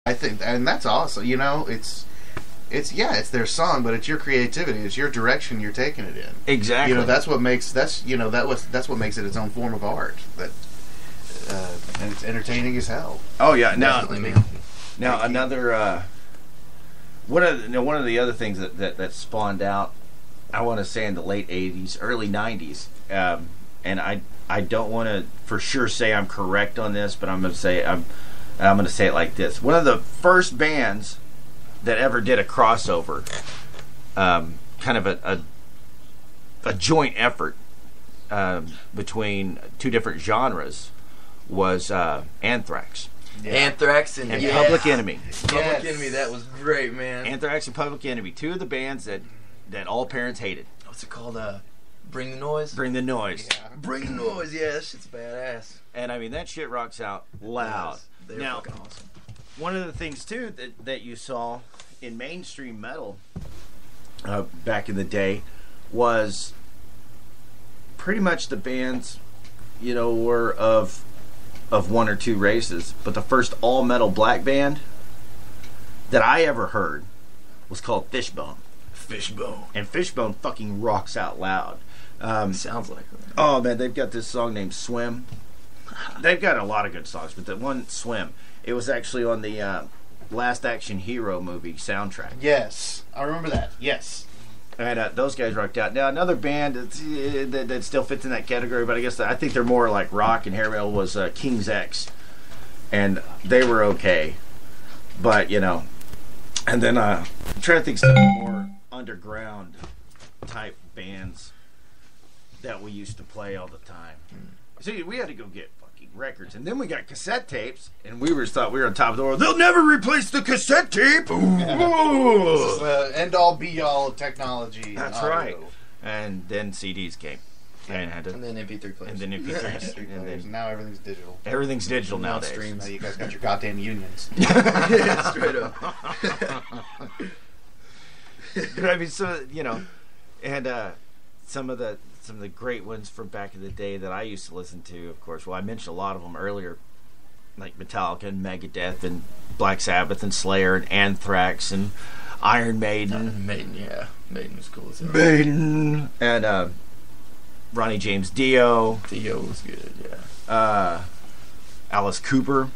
I think, and that's awesome. You know, it's their song, but it's your creativity. It's your direction you're taking it in. Exactly. You know, that's what makes that's what makes it its own form of art. That and it's entertaining as hell. Oh yeah. Now another one of the other things that spawned out, I want to say in the late '80s, early '90s, and I don't want to for sure say I'm correct on this, but I'm going to say it like this. One of the first bands that ever did a crossover, kind of a joint effort between two different genres, was Anthrax. Yeah. Anthrax and Public Enemy. Public Enemy, that was great, man. Anthrax and Public Enemy, two of the bands that all parents hated. What's it called? Bring the Noise? Bring the Noise. Yeah. Bring the Noise, yeah, that shit's badass. And I mean, that shit rocks out loud. They're now, fucking awesome. One of the things, too, that you saw in mainstream metal back in the day was pretty much the bands, you know, were of one or two races. But the first all-metal black band that I ever heard was called Fishbone. Fishbone. And Fishbone fucking rocks out loud. Sounds like it. Oh, man, they've got this song named Swim. They've got a lot of good songs, but the one, Swim, it was actually on the Last Action Hero movie soundtrack. Yes, I remember that. Yes. And those guys rocked out. Now, another band that still fits in that category, but I think they're more like rock and hair metal, was King's X. And they were okay. But, you know, and then I'm trying to think some more underground type bands that we used to play all the time. See, we had to go get fucking records, and then we got cassette tapes, and we thought we were on top of the world. They'll never replace the cassette tape. This is end all be all technology. That's right. And then CDs came, and then MP3 players, and then MP3s, and then now everything's digital. Everything's digital nowadays. Streams. Now you guys got your goddamn unions. Yeah, straight up. But I mean, so you know, and some of the great ones from back in the day that I used to listen to, of course. Well, I mentioned a lot of them earlier, like Metallica and Megadeth and Black Sabbath and Slayer and Anthrax and Iron Maiden. Maiden was cool as hell. Maiden and Ronnie James Dio. Dio was good, yeah. Alice Cooper.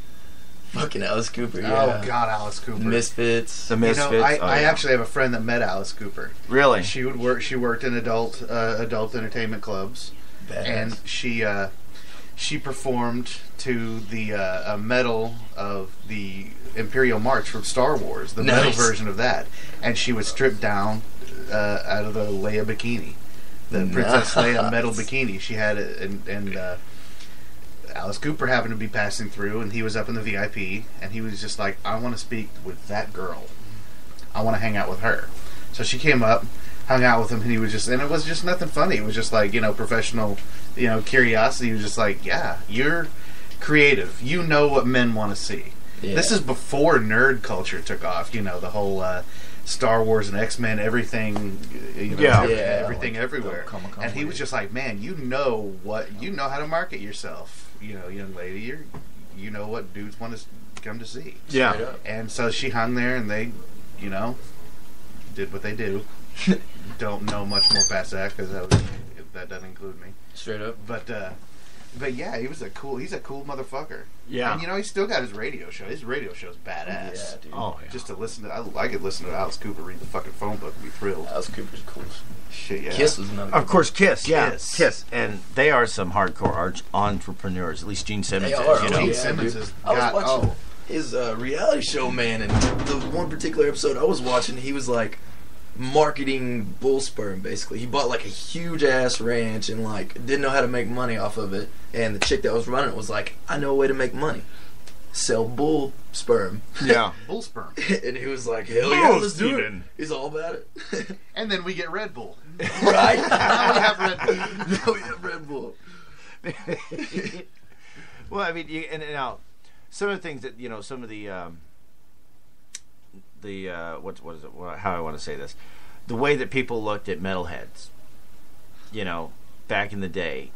Fucking Alice Cooper, yeah. Oh God, Alice Cooper. Misfits. The Misfits. You know, I actually have a friend that met Alice Cooper. Really? She worked in adult entertainment clubs, and she performed to the metal of the Imperial March from Star Wars, the metal version of that, and she was stripped down out of the Leia bikini, the Princess Leia metal bikini. She had it, and Alice Cooper happened to be passing through, and he was up in the VIP, and he was just like, I want to speak with that girl. I want to hang out with her. So she came up, hung out with him, and he was just, and it was just nothing funny. It was just like, you know, professional, you know, curiosity. He was just like, yeah, you're creative. You know what men want to see. Yeah. This is before nerd culture took off, you know, the whole Star Wars and X-Men, everything, you know, everything like everywhere. And he was just like, man, you know how to market yourself. You know, young lady, you know what dudes want to come to see. Yeah. And so she hung there, and they, you know, did what they do. Don't know much more past that because that doesn't include me. Straight up. But yeah, he's a cool motherfucker. Yeah. And you know, he's still got his radio show. His radio show's badass. Yeah, dude. Oh, yeah. Just to listen to, I could listen to Alice Cooper read the fucking phone book and be thrilled. Alice Cooper's cool. Shit, yeah. Kiss was another. Of course, Kiss. Yeah, Kiss. And they are some hardcore entrepreneurs. At least Gene Simmons They is. are. You know? Gene Simmons has I was got. watching his reality show, man, and the one particular episode I was watching, he was like marketing bull sperm. Basically, he bought like a huge ass ranch and like didn't know how to make money off of it. And the chick that was running it was like, I know a way to make money. Sell bull sperm. Yeah. Bull sperm. And he was like, hell yeah, let's do it. He's all about it. And then we get Red Bull. Right? Now we have Red Bull. Now we have Red Bull. Well, I mean, and now some of the things that, you know, some of the what is it? How I want to say this, the way that people looked at metalheads, you know, back in the day,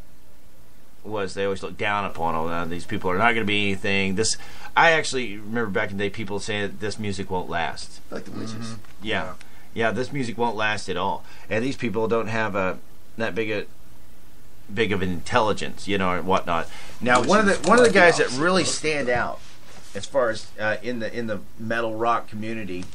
was they always looked down upon all that. These people are not going to be anything. I actually remember back in the day people saying that this music won't last. Like the Witches. Yeah, this music won't last at all. And these people don't have that big of an intelligence, or whatnot. Now, one of the guys that really stand out as far as in the metal rock community,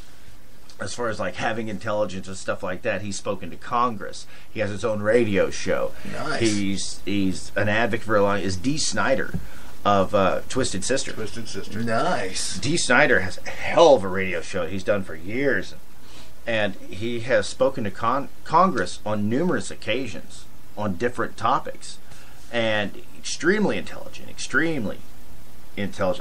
as far as like having intelligence and stuff like that, he's spoken to Congress. He has his own radio show. Nice. He's an advocate for a long. Is Dee Snider of Twisted Sister. Nice. Dee Snider has a hell of a radio show he's done for years, and he has spoken to Congress on numerous occasions on different topics, and extremely intelligent.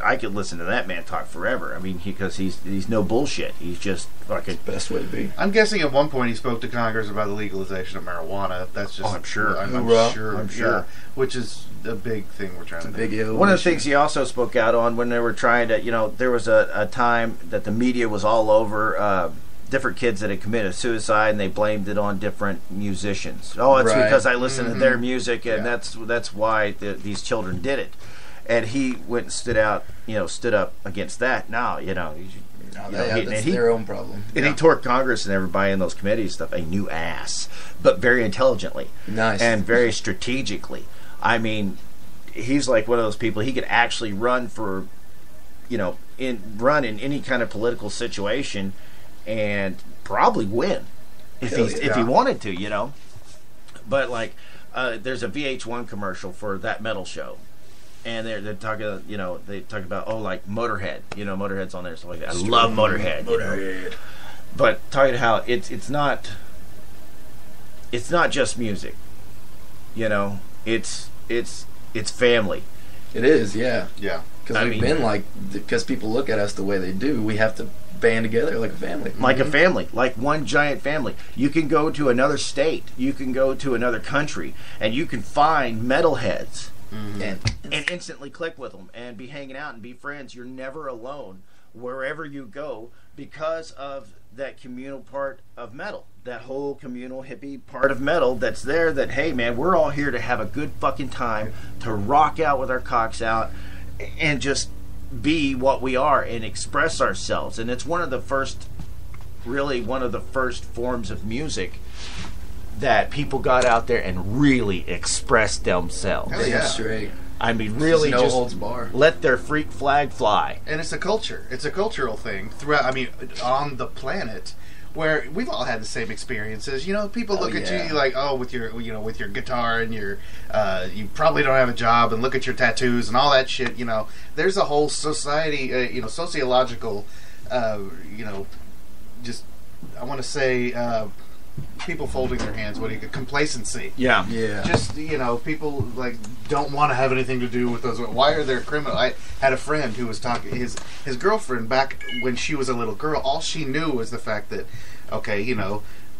I could listen to that man talk forever. I mean, because he's no bullshit. He's just fucking best way to be. I'm guessing at one point he spoke to Congress about the legalization of marijuana. That's just. Oh, I'm sure. I'm sure. Yeah, which is a big thing we're trying to do. One of the things he also spoke out on when they were trying to, there was a time that the media was all over different kids that had committed suicide, and they blamed it on different musicians. Oh, it's because I listened to their music, and that's why these children did it. And he went and stood up against that. Now, that's their own problem. And he tore Congress and everybody in those committees stuff a new ass, but very intelligently, nice, and very strategically. I mean, he's like one of those people. He could actually run for, run in any kind of political situation, and probably win if he wanted to, But like, there's a VH1 commercial for that metal show. And they're talking, they talk about, like Motorhead, Motorhead's on there, stuff like that. I love Motorhead. But talking how it's not just music, it's family. It is, yeah. Because because people look at us the way they do, we have to band together like a family. Like a family, like one giant family. You can go to another state, you can go to another country, and you can find metalheads. Mm-hmm. And instantly click with them and be hanging out and be friends. You're never alone wherever you go because of that communal part of metal, that whole communal hippie part of metal that's there, that, hey man, we're all here to have a good fucking time, to rock out with our cocks out and just be what we are and express ourselves. And it's one of the first forms of music that people got out there and really expressed themselves. Yeah. Straight. I mean, really no holds bar. Let their freak flag fly. And it's a culture. It's a cultural thing throughout. I mean, on the planet, where we've all had the same experiences. People look at you like, with your guitar and your, you probably don't have a job, and look at your tattoos and all that shit. There's a whole society, sociological, just I want to say. People folding their hands. Complacency? Yeah. Just people like don't want to have anything to do with those. Why are there criminal? I had a friend who was talking his girlfriend back when she was a little girl. All she knew was the fact that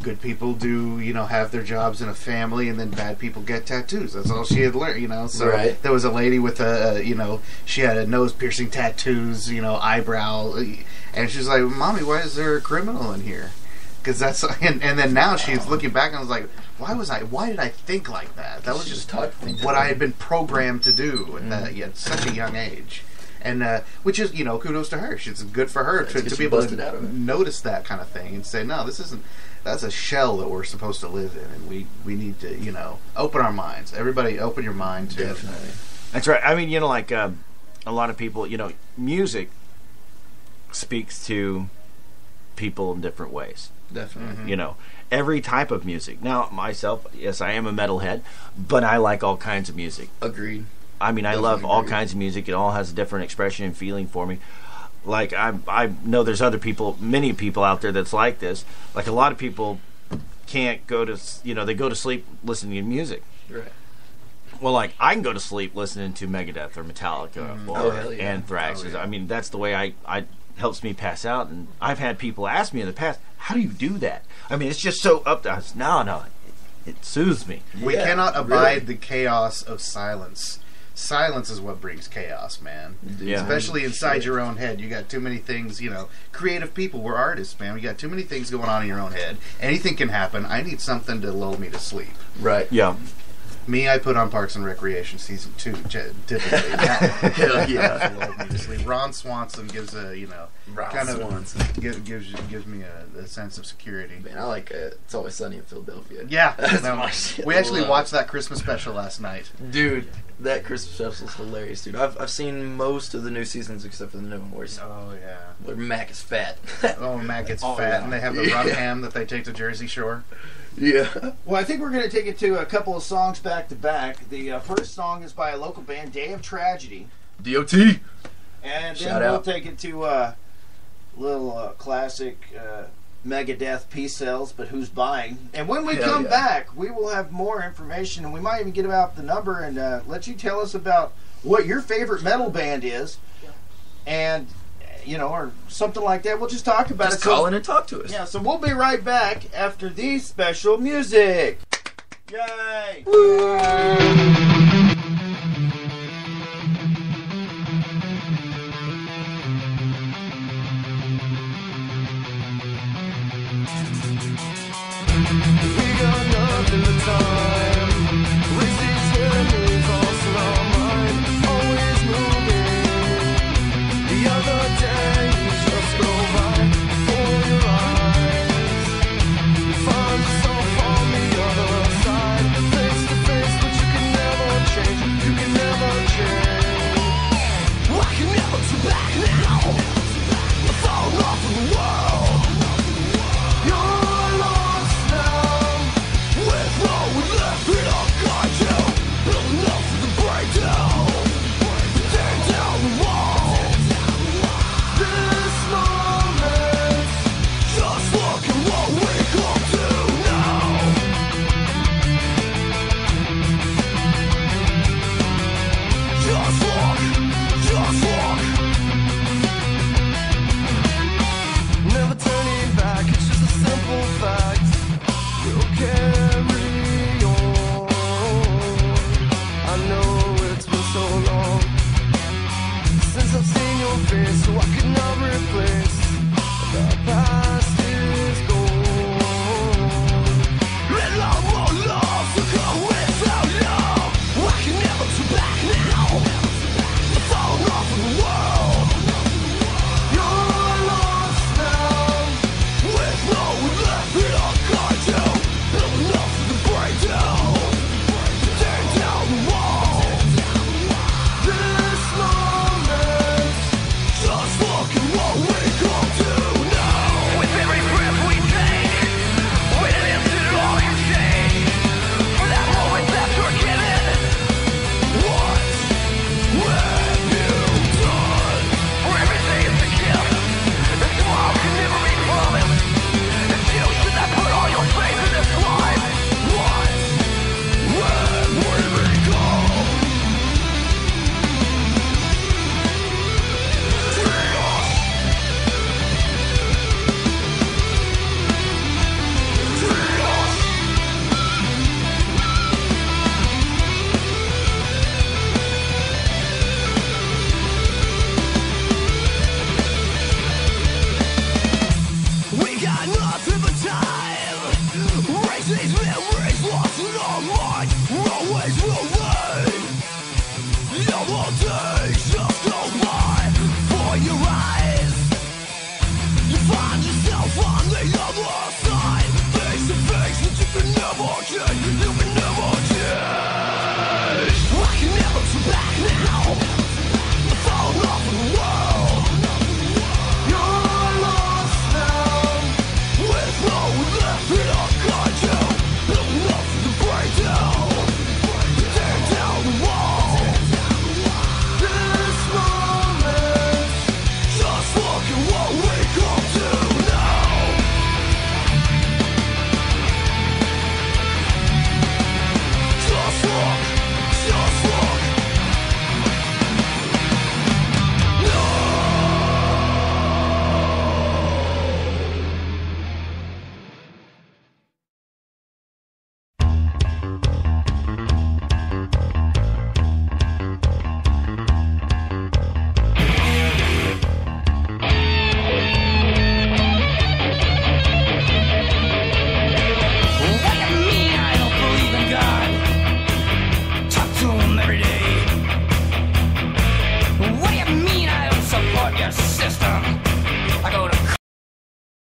good people do have their jobs in a family, and then bad people get tattoos. That's all she had learned. So there was a lady with she had a nose piercing tattoos, eyebrow, and she's like, "Mommy, why is there a criminal in here?" Because that's and then now she's looking back and was like, why did I think like that? That was just what I had been programmed to do at such a young age, and which is kudos to her. It's good for her to be able to notice that kind of thing and say, no, this isn't. That's a shell that we're supposed to live in, and we need to open our minds. Everybody, open your mind to definitely. That's right. I mean, like a lot of people, music speaks to people in different ways. Definitely. Every type of music. Now, myself, yes, I am a metalhead, but I like all kinds of music. Agreed. I mean, I love all kinds of music. It all has a different expression and feeling for me. Like, I know there's many people out there that's like this. Like, a lot of people can't go to, they go to sleep listening to music. Right. Well, like, I can go to sleep listening to Megadeth or Metallica or Anthrax. I mean, that's the way I helps me pass out. And I've had people ask me in the past, how do you do that? I mean, it's just so up to us. No, it soothes me. We cannot abide the chaos of silence. Silence is what brings chaos, man. Yeah. Especially inside your own head. You got too many things, creative people. We're artists, man. We got too many things going on in your own head. Anything can happen. I need something to lull me to sleep. Right. Yeah. Me, I put on Parks and Recreation season 2, typically. Hell yeah. Love me to sleep. Ron Swanson gives a, gives me a sense of security. Man, I like It's Always Sunny in Philadelphia. Yeah. That's my shit. We actually watched that Christmas special last night. Dude, that Christmas special is hilarious, dude. I've seen most of the new seasons except for the new one where Mac is fat. Mac gets fat, and they have the rum ham that they take to Jersey Shore. Yeah. Well, I think we're going to take it to a couple of songs back to back. The first song is by a local band, Day of Tragedy. DOT. And then Shout we'll out. take it to a little classic Megadeth Peace Cells, but Who's Buying? And when we come back, we will have more information, and we might even get out the number and let you tell us about what your favorite metal band is. And, or something like that. We'll just talk about it. Just call in and talk to us. Yeah, so we'll be right back after these special music. Yay! We got nothing but time. We see enemies lost in our mind, always moving. The other days just go by before your eyes. You find yourself on the other side, face to face, but you can never change. You can never change. I can never turn back now. I fall off of the world. You're lost now. With no one left in our guide you. Building up for the breakdown. Tear down the wall. This moment, just look at what we come to now. Just look. Never turning back, it's just a simple fact. We'll carry on. I know it's been so long since I've seen your face, so I could not replace. The past is gone. Let love or love to go without love. I can never turn back now. I've fallen off of the world. You're lost now. With no one left in our guide you. Building up for the breakdown. Tear down the wall. This moment, just look at what we come to now. With every breath we take, with an instant all you change. For that moment that you're given, what have you done? For everything is a gift, and tomorrow can never be promised. And you should not put all your faith in this life. What have we become? We got nothing but time. Raise these memories lost in our minds. Always will learn. Double days just go by for your eyes. You find yourself on the other